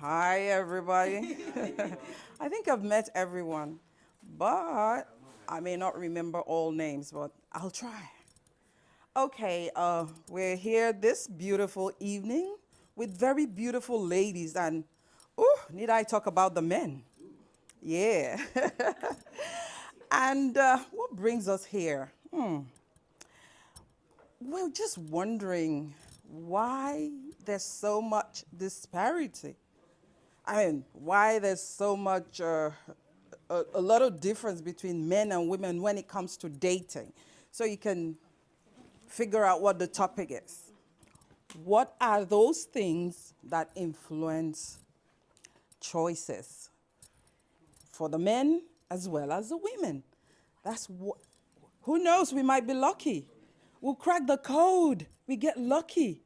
Hi, everybody. I think I've met everyone, but I may not remember all names, but I'll try. Okay, we're here this beautiful evening with very beautiful ladies, and need I talk about the men? Yeah. And what brings us here? We're just wondering why there's so much disparity. I mean, why there's so much, a lot of difference between men and women when it comes to dating. So you can figure out what the topic is. What are those things that influence choices for the men as well as the women? That's what, who knows, we might be lucky. We'll crack the code. We get lucky.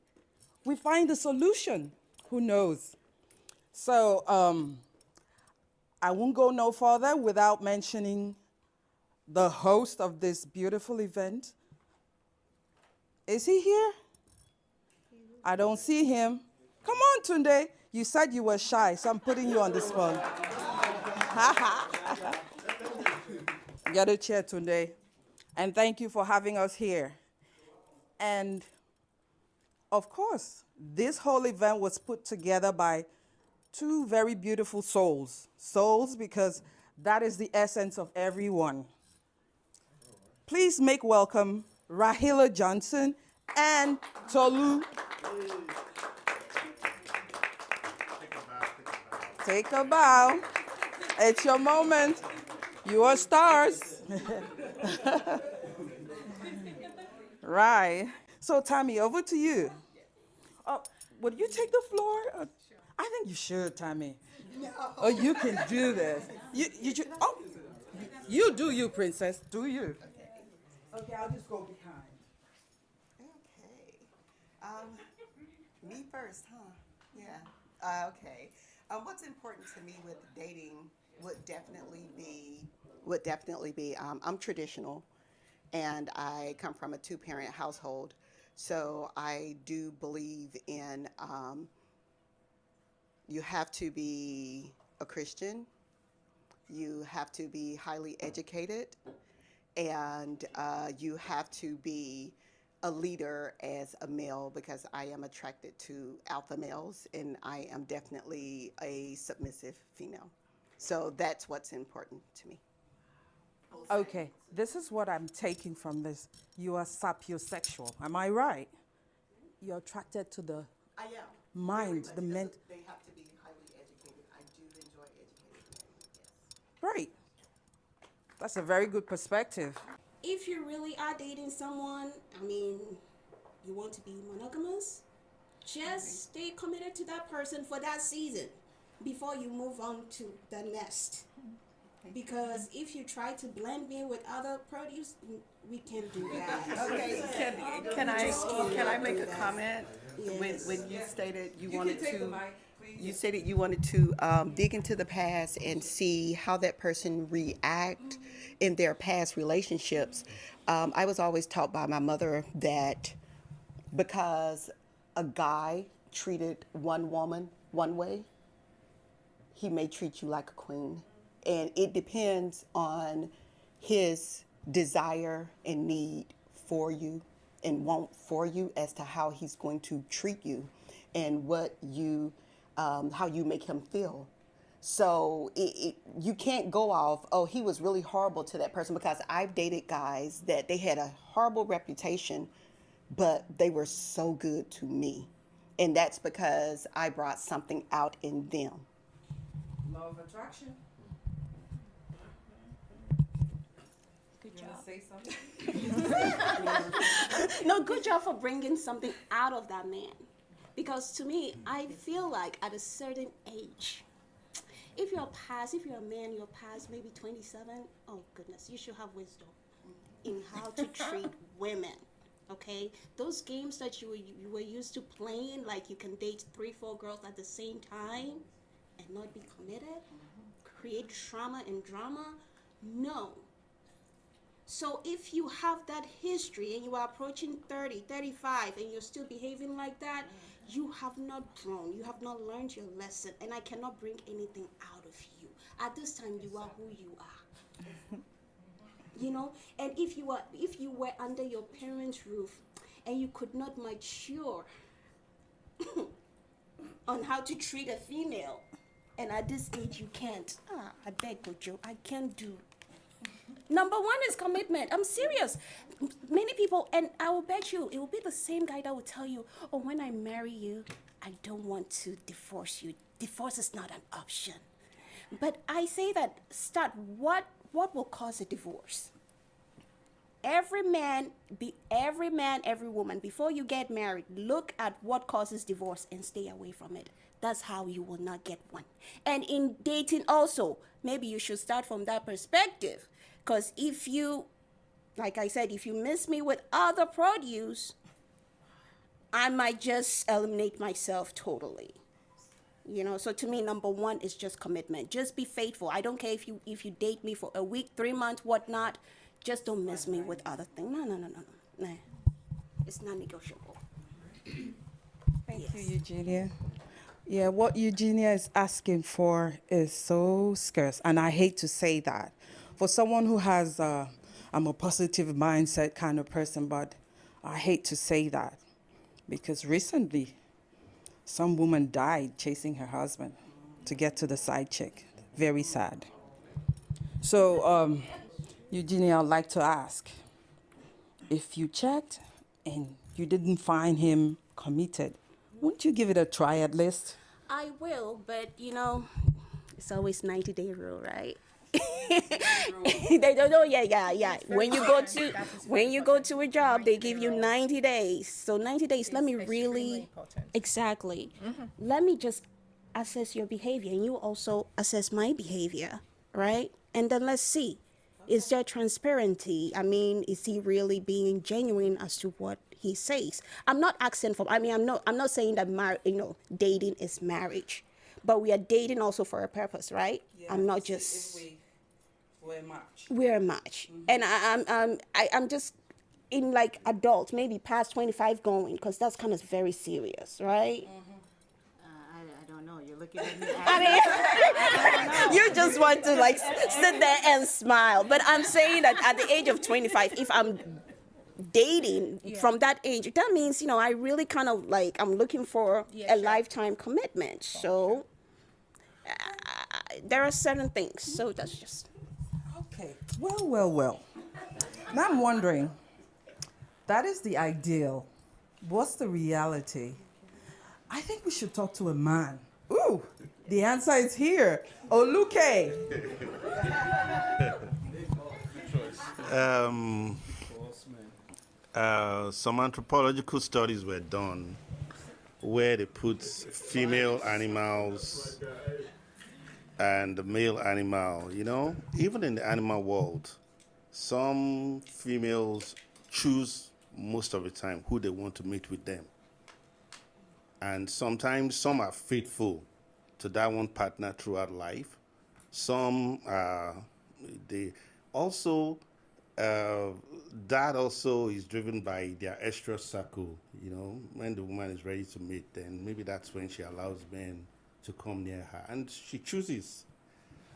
We find the solution. Who knows? So, I won't go no further without mentioning the host of this beautiful event. Is he here? I don't see him. Come on, Tunde. You said you were shy, so I'm putting you on the spot. Get a chair, Tunde. And thank you for having us here. And of course, this whole event was put together by two very beautiful souls. Souls because that is the essence of everyone. Please make welcome Rahila Johnson and Tolu. Take a bow. It's your moment. You are stars. Right. So, Tammy, over to you. Oh, would you take the floor? I think you should, Tammy. No. Oh, you can do this. You should. Oh, you do you, princess. Do you? Okay, I'll just go behind. Okay. Me first, huh? Yeah. Okay. What's important to me with dating would definitely be I'm traditional, and I come from a two-parent household, so I do believe in you have to be a Christian, you have to be highly educated, and you have to be a leader as a male because I am attracted to alpha males and I am definitely a submissive female. So that's what's important to me. Okay, this is what I'm taking from this. You are sapiosexual. Am I right? You're attracted to the I am. mind, the ment. They have to be highly educated. I do enjoy educated men, yes. Right. That's a very good perspective. If you really are dating someone, I mean, you want to be monogamous, just stay committed to that person for that season before you move on to the next. Because if you try to blend in with other produce, we can't do that. Okay, can I make a comment? Yes. When you stated you wanted to dig into the past and see how that person react in their past relationships. I was always taught by my mother that because a guy treated one woman one way, he may treat you like a queen. And it depends on his desire and need for you and want for you as to how he's going to treat you and what you, how you make him feel. So you can't go off, oh, he was really horrible to that person, because I've dated guys that they had a horrible reputation, but they were so good to me. And that's because I brought something out in them. Law of attraction. Good You job. want to say something? No, good job for bringing something out of that man. Because to me, I feel like at a certain age, if you're a man, you're past maybe 27, oh goodness, you should have wisdom in how to treat women. Okay, those games that you were used to playing, like you can date 3-4 girls at the same time and not be committed, create trauma and drama. No. So if you have that history and you are approaching 30, 35 and you're still behaving like that, you have not grown, you have not learned your lesson, and I cannot bring anything out of you. At this time, you are who you are. You know, and if you were under your parents' roof and you could not mature on how to treat a female, and at this age you can't, I beg Gojo, I can't do. Number one is commitment. I'm serious. Many people, and I will bet you, it will be the same guy that will tell you, oh, when I marry you, I don't want to divorce you. Divorce is not an option. But I say that, start, what will cause a divorce? Every man, every woman, before you get married, look at what causes divorce and stay away from it. That's how you will not get one. And in dating also, maybe you should start from that perspective. Because if you, like I said, if you miss me with other produce, I might just eliminate myself totally. You know, so to me, number one is just commitment. Just be faithful. I don't care if you date me for a week, 3 months, whatnot. Just don't miss me with other things. No. It's not negotiable. Thank you, Eugenia. Yeah, what Eugenia is asking for is so scarce, and I hate to say that. For someone who has, I'm a positive mindset kind of person, but I hate to say that because recently some woman died chasing her husband to get to the side chick. Very sad. So, Eugenia, I'd like to ask, if you checked and you didn't find him committed, wouldn't you give it a try at least? I will, but you know, it's always 90-day rule, right? They don't know. Yeah. When you go to a job, they give you 90 days. So 90 days. Let me really exactly. Let me just assess your behavior, and you also assess my behavior, right? And then let's see, is there transparency? I mean, is he really being genuine as to what he says? I'm not asking for. I mean, I'm not saying that dating is marriage, but we are dating also for a purpose, right? Yeah, I'm not just. We're a match. We're a match, and I'm just in like adults, maybe past 25 going, because that's kind of very serious, right? I don't know. You're looking at me. I mean, you just want to like sit there and smile, but I'm saying that at the age of 25, if I'm dating from that age, that means I really kind of like I'm looking for a lifetime commitment. So there are certain things. So that's just. Okay. Well. Now I'm wondering, that is the ideal. What's the reality? I think we should talk to a man. Ooh, the answer is here. Oluke. Some anthropological studies were done where they put female animals and the male animal. Even in the animal world, some females choose most of the time who they want to meet with them. And sometimes some are faithful to that one partner throughout life. Some they also that also is driven by their extra circle. When the woman is ready to mate, then maybe that's when she allows men to come near her, and she chooses.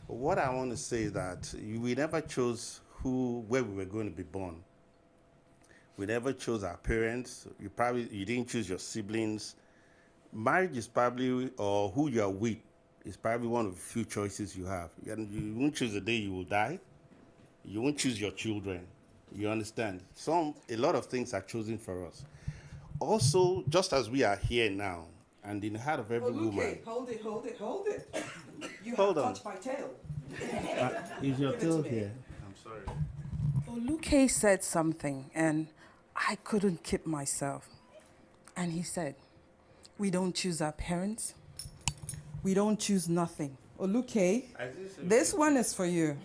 What I want to say is that we never chose where we were going to be born. We never chose our parents. You didn't choose your siblings. Marriage is probably, or who you are with, is probably one of the few choices you have. You won't choose the day you will die. You won't choose your children. You understand? A lot of things are chosen for us. Also, just as we are here now, and in the heart of every woman. Hold it. You Hold have on. touched my tail. Is your tail here? I'm sorry. Oluke said something, and I couldn't keep myself. And he said, we don't choose our parents. We don't choose nothing. Oluke, this one is for you.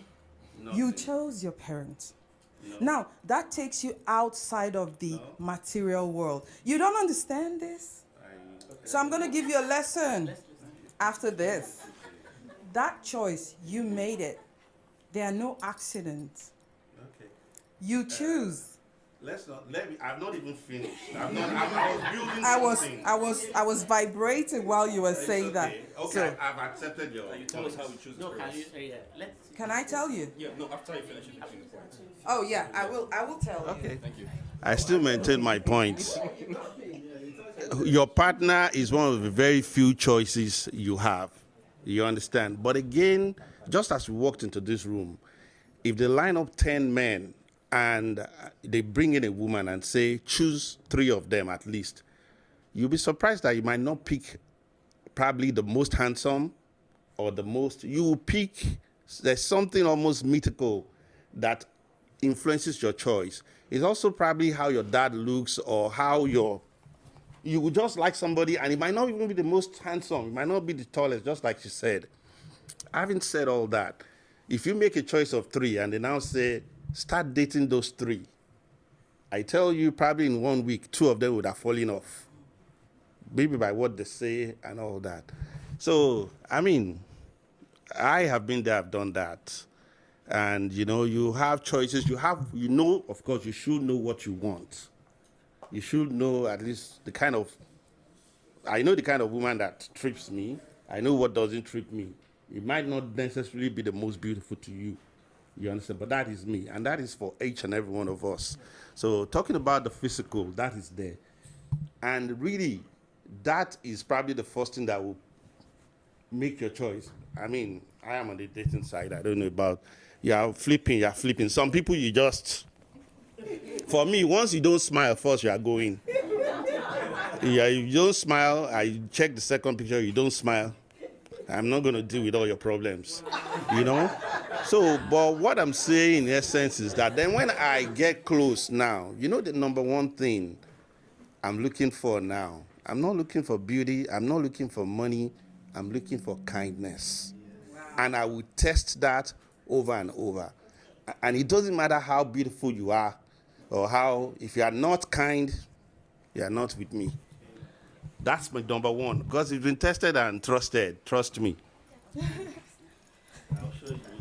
You chose your parents. Now, that takes you outside of the material world. You don't understand this? So I'm going to give you a lesson after this. That choice, you made it. There are no accidents. Okay. You choose. Let's not. Let me. I'm not even finished. I'm not. I was building something. I was vibrating while you were It's saying that. okay. Okay, So, I've accepted your. Can you tell us how we choose this person? Let's. can I tell you? Yeah, no, after you finish introducing the point. Oh yeah, I will. I will tell you. Okay. Thank you. I still maintain my point. Your partner is one of the very few choices you have. You understand? But again, just as we walked into this room, if they line up 10 men and they bring in a woman and say, choose 3 of them at least, you'll be surprised that you might not pick probably the most handsome or the most. You will pick, there's something almost mythical that influences your choice. It's also probably how your dad looks or how you would just like somebody, and it might not even be the most handsome. It might not be the tallest, just like she said. Having said all that, if you make a choice of 3 and they now say, start dating those 3, I tell you, probably in 1 week, 2 of them would have fallen off. Maybe by what they say and all that. So, I mean, I have been there, I've done that. And, you have choices. Of course, you should know what you want. You should know at least I know the kind of woman that trips me. I know what doesn't trip me. It might not necessarily be the most beautiful to you. You understand? But that is me. And that is for each and every one of us. So talking about the physical, that is there. And really, that is probably the first thing that will make your choice. I mean, I am on the dating side. I don't know about, you're flipping. Some people for me, once you don't smile first, you are going. Yeah, you don't smile, I check the second picture, you don't smile. I'm not going to deal with all your problems, So, but what I'm saying in essence is that then when I get close now, the number one thing I'm looking for now, I'm not looking for beauty, I'm not looking for money, I'm looking for kindness. And I will test that over and over. And it doesn't matter how beautiful you are or if you are not kind, you are not with me. That's my number one, because it's been tested and trusted. Trust me.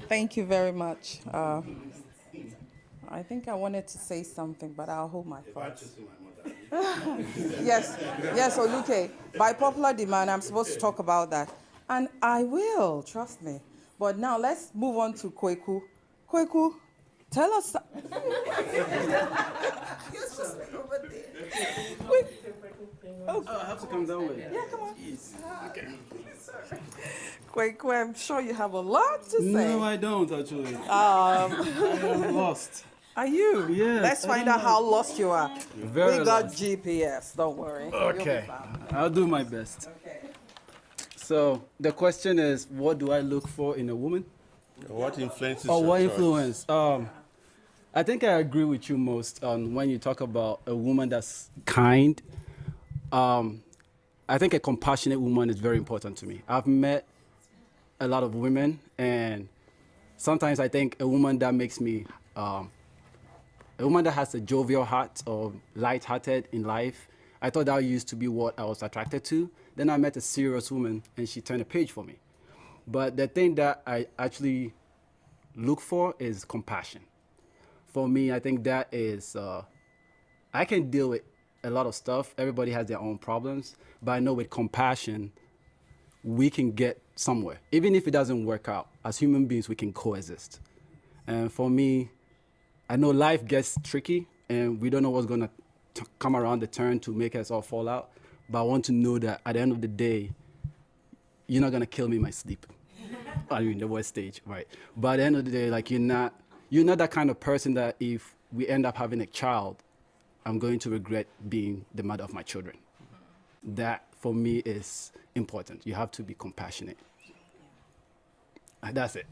Thank you very much. I think I wanted to say something, but I'll hold my thoughts. Yes, Oluke. By popular demand, I'm supposed to talk about that. And I will, trust me. But now let's move on to Kweku. Kweku, tell us. Oh, I have to come that way. Yeah, come on. Yes. Okay. Kweku, I'm sure you have a lot to say. No, I don't actually. I am lost. Are you? Yes, Let's I find don't out how lost you are. Very We got lost. GPS, don't worry. You'll be Okay, fine. I'll do my best. Okay. So the question is, what do I look for in a woman? What influences Or your what choice? influence? I think I agree with you most on when you talk about a woman that's kind. I think a compassionate woman is very important to me. I've met a lot of women, and sometimes I think a woman that makes me, a woman that has a jovial heart or light-hearted in life, I thought that used to be what I was attracted to. Then I met a serious woman, and she turned a page for me. But the thing that I actually look for is compassion. For me, I think that is, I can deal with a lot of stuff. Everybody has their own problems. But I know with compassion, we can get somewhere. Even if it doesn't work out, as human beings, we can coexist. And for me, I know life gets tricky, and we don't know what's going to come around the turn to make us all fall out. But I want to know that at the end of the day, you're not going to kill me in my sleep. I mean, the worst stage, right? But at the end of the day, like, you're not that kind of person that if we end up having a child, I'm going to regret being the mother of my children. That, for me, is important. You have to be compassionate. That's it.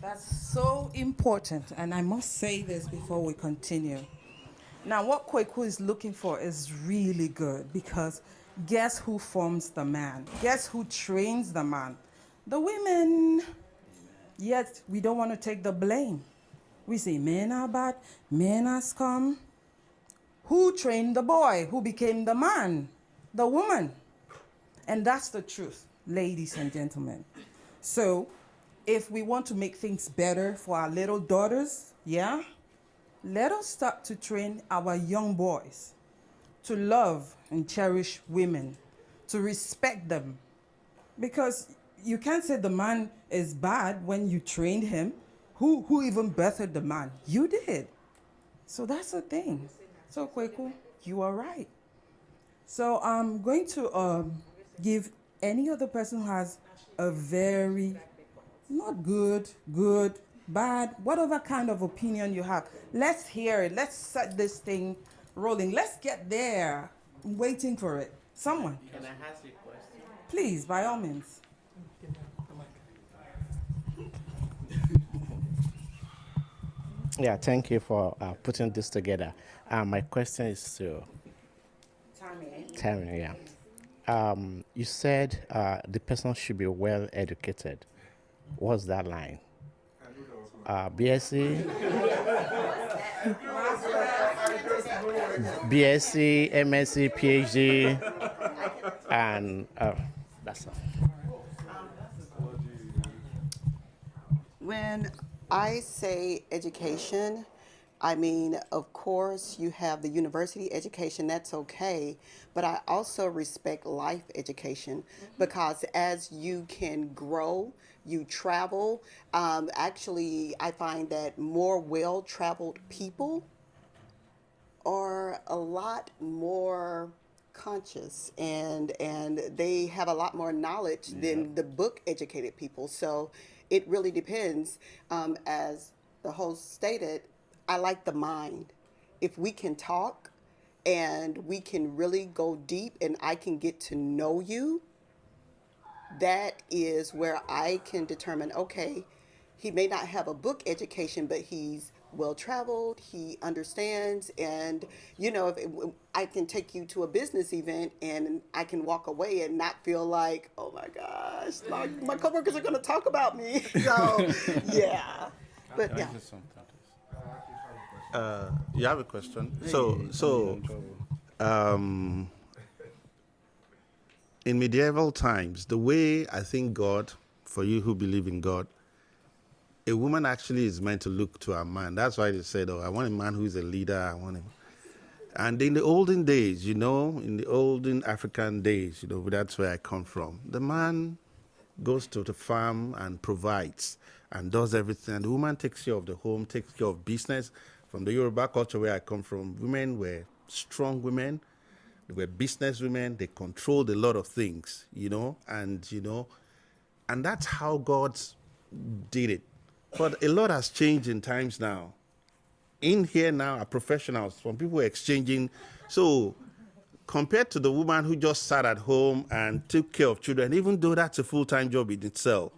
That's so important, and I must say this before we continue. Now, what Kweku is looking for is really good, because guess who forms the man? Guess who trains the man? The women. Yet, we don't want to take the blame. We say men are bad, men are scum. Who trained the boy? Who became the man? The woman. And that's the truth, ladies and gentlemen. So, if we want to make things better for our little daughters, Yeah? Let us start to train our young boys to love and cherish women, to respect them. Because you can't say the man is bad when you trained him. Who even birthed the man? You did. So that's the thing. So Kweku, you are right. So I'm going to give any other person who has a very not good, good, bad, whatever kind of opinion you have. Let's hear it. Let's set this thing rolling. Let's get there. I'm waiting for it. Someone. Can I ask you a question? Please, by all means. Yeah, thank you for putting this together. My question is to Tammy. Yeah. You said the person should be well educated. What's that line? BSc, BSc, MSc, PhD, and that's all. When I say education, I mean, of course, you have the university education, that's okay, but I also respect life education because as you can grow, you travel. Actually, I find that more well traveled people are a lot more conscious and they have a lot more knowledge than the book educated people. So it really depends. As the host stated, I like the mind. If we can talk and we can really go deep and I can get to know you, that is where I can determine, okay, he may not have a book education, but he's well traveled, he understands, and if I can take you to a business event and I can walk away and not feel like, oh my gosh, like my coworkers are going to talk about me. So, yeah. But yeah. You have a question? So, in medieval times, the way I think God, for you who believe in God, a woman actually is meant to look to a man. That's why they said, I want a man who is a leader. I want him. And in the olden days, in the olden African days, that's where I come from. The man goes to the farm and provides and does everything. And the woman takes care of the home, takes care of business. From the Yoruba culture where I come from, women were strong women. They were business women. They controlled a lot of things, and that's how God did it. But a lot has changed in times now. In here now are professionals, from people exchanging. So compared to the woman who just sat at home and took care of children, even though that's a full-time job in itself,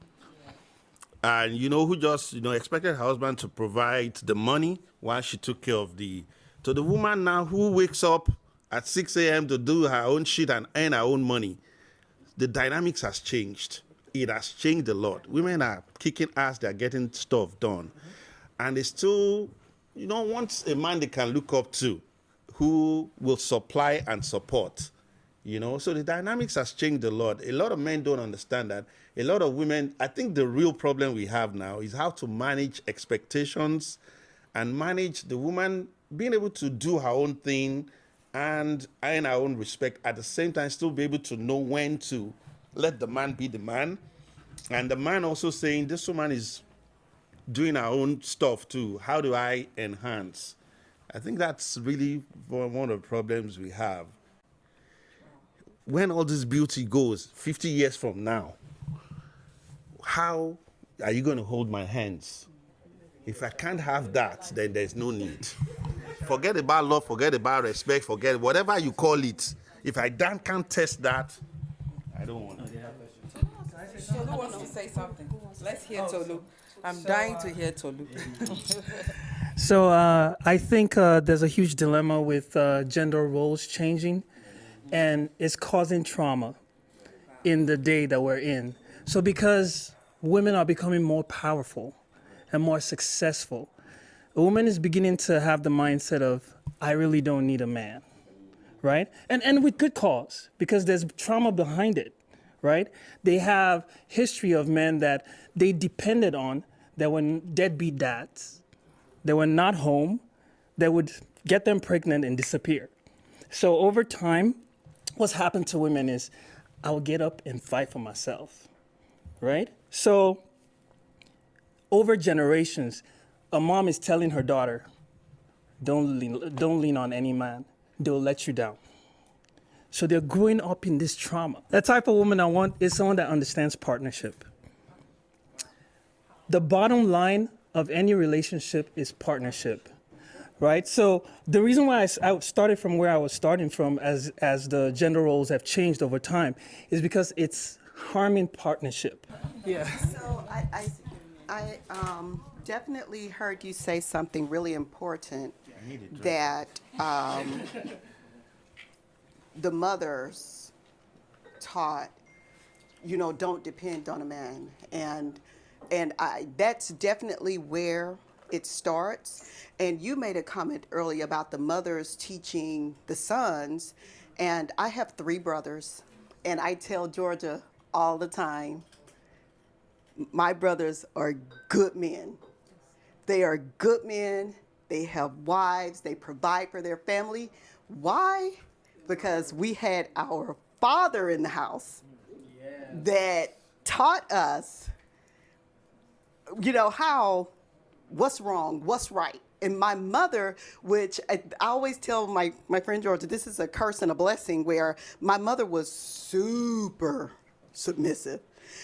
and who just expected her husband to provide the money while she took care of the woman now who wakes up at 6 a.m. to do her own shit and earn her own money. The dynamics has changed. It has changed a lot. Women are kicking ass, they're getting stuff done. And they still, want a man they can look up to who will supply and support. So the dynamics has changed a lot. A lot of men don't understand that. A lot of women, I think the real problem we have now is how to manage expectations and manage the woman being able to do her own thing and earn her own respect, at the same time still be able to know when to let the man be the man. And the man also saying, this woman is doing her own stuff too. How do I enhance? I think that's really one of the problems we have. When all this beauty goes 50 years from now, how are you going to hold my hands? If I can't have that, then there's no need. Forget about love, forget about respect, forget whatever you call it. If I can't test that, I don't want it. Tolu wants to say something. Let's hear Tolu. I'm dying to hear Tolu. So I think there's a huge dilemma with gender roles changing, and it's causing trauma in the day that we're in. So because women are becoming more powerful and more successful, a woman is beginning to have the mindset of, I really don't need a man, right? And with good cause, because there's trauma behind it, right? They have history of men that they depended on that were deadbeat dads, they were not home, they would get them pregnant and disappear. So over time, what's happened to women is I will get up and fight for myself, right? So over generations, a mom is telling her daughter, don't lean on any man. They'll let you down. So they're growing up in this trauma. The type of woman I want is someone that understands partnership. The bottom line of any relationship is partnership, right? So the reason why I started from where I was starting from as the gender roles have changed over time is because it's harming partnership. Yeah. So I definitely heard you say something really important, that the mothers taught, don't depend on a man. And that's definitely where it starts. And you made a comment earlier about the mothers teaching the sons. And I have 3 brothers, and I tell Georgia all the time, my brothers are good men. They are good men. They have wives. They provide for their family. Why? Because we had our father in the house that taught us, what's wrong, what's right. And my mother, which I always tell my friend Georgia, this is a curse and a blessing, where my mother was super submissive.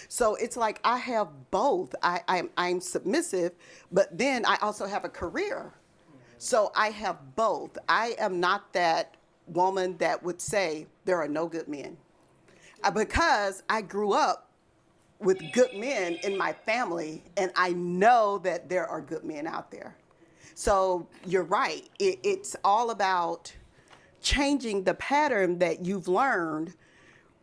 So it's like I have both. I'm submissive, but then I also have a career. So I have both. I am not that woman that would say there are no good men. Because I grew up with good men in my family, and I know that there are good men out there. So you're right. It's all about changing the pattern that you've learned.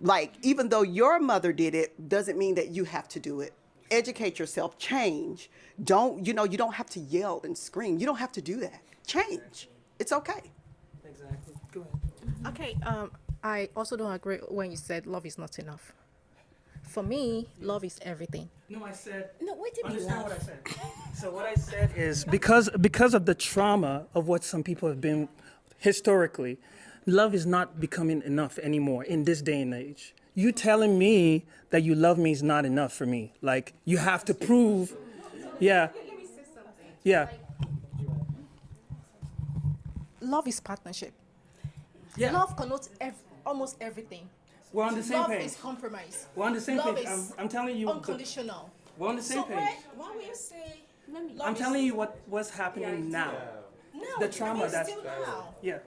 Like, even though your mother did it, doesn't mean that you have to do it. Educate yourself, change. You don't have to yell and scream. You don't have to do that. Change. It's okay. Exactly. Go ahead. Okay, I also don't agree when you said love is not enough. For me, love is everything. No, I said. No, what did you Understand love? what I said. So what I said is because of the trauma of what some people have been historically, love is not becoming enough anymore in this day and age. You telling me that you love me is not enough for me. Like, you have to prove. Yeah. Let me say something. Yeah. Love is partnership. Yeah. Love connotes almost everything. We're on the same Love page. is compromise. We're on the same Love page. is I'm telling you. unconditional. We're on the same So page. why will you say? I'm telling you what's happening now. No, The trauma that's still now. yeah.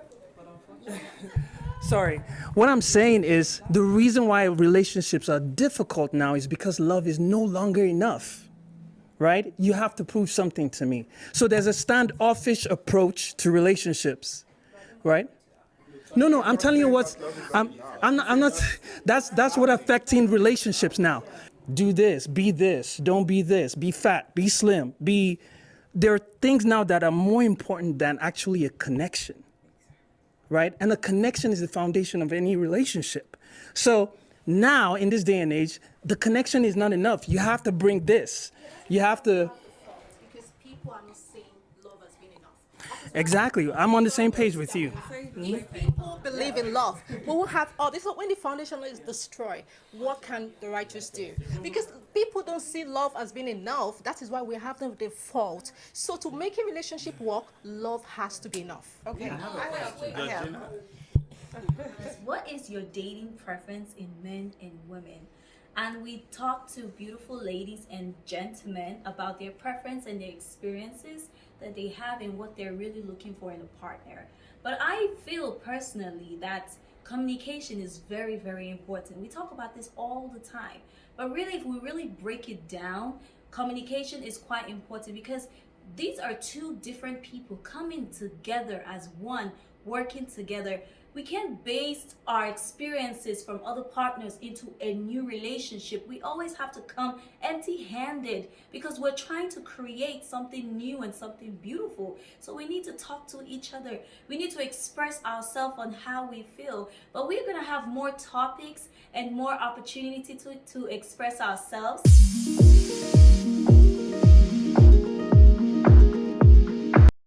Sorry. What I'm saying is the reason why relationships are difficult now is because love is no longer enough. Right? You have to prove something to me. So there's a standoffish approach to relationships. Right? No, I'm telling you I'm not that's what affecting relationships now. Do this, don't be this, be fat, be slim, there are things now that are more important than actually a connection. Right? And a connection is the foundation of any relationship. So now in this day and age, the connection is not enough. You have to bring this. You have to. Because people are not saying love has been enough. Exactly. I'm on the same page with you. If people believe in love, we will have all this. When the foundation is destroyed, what can the righteous do? Because people don't see love as being enough. That is why we have them the fault. So to make a relationship work, love has to be enough. Okay. I have. What is your dating preference in men and women? And we talked to beautiful ladies and gentlemen about their preference and their experiences that they have and what they're really looking for in a partner. But I feel personally that communication is very, very important. We talk about this all the time. But really, if we really break it down, communication is quite important because these are 2 different people coming together as one, working together. We can't base our experiences from other partners into a new relationship. We always have to come empty-handed because we're trying to create something new and something beautiful. So we need to talk to each other. We need to express ourselves on how we feel. But we're going to have more topics and more opportunity to express ourselves.